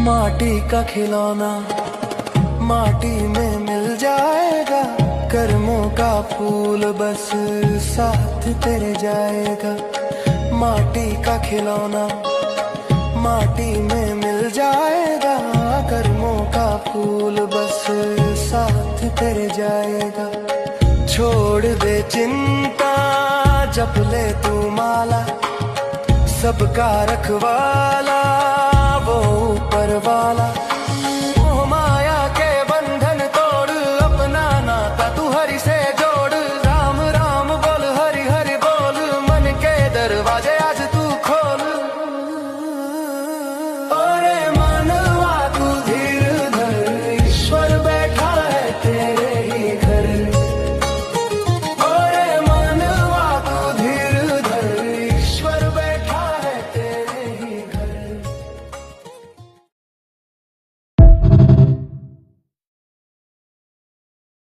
माटी का खिलौना माटी में मिल जाएगा, कर्मों का फूल बस साथ तेरे जाएगा। माटी का खिलौना माटी में मिल जाएगा, कर्मों का फूल बस साथ तेरे जाएगा। छोड़ दे चिंता जप ले तू माला, सबका रखवाला वो ऊपर वाला।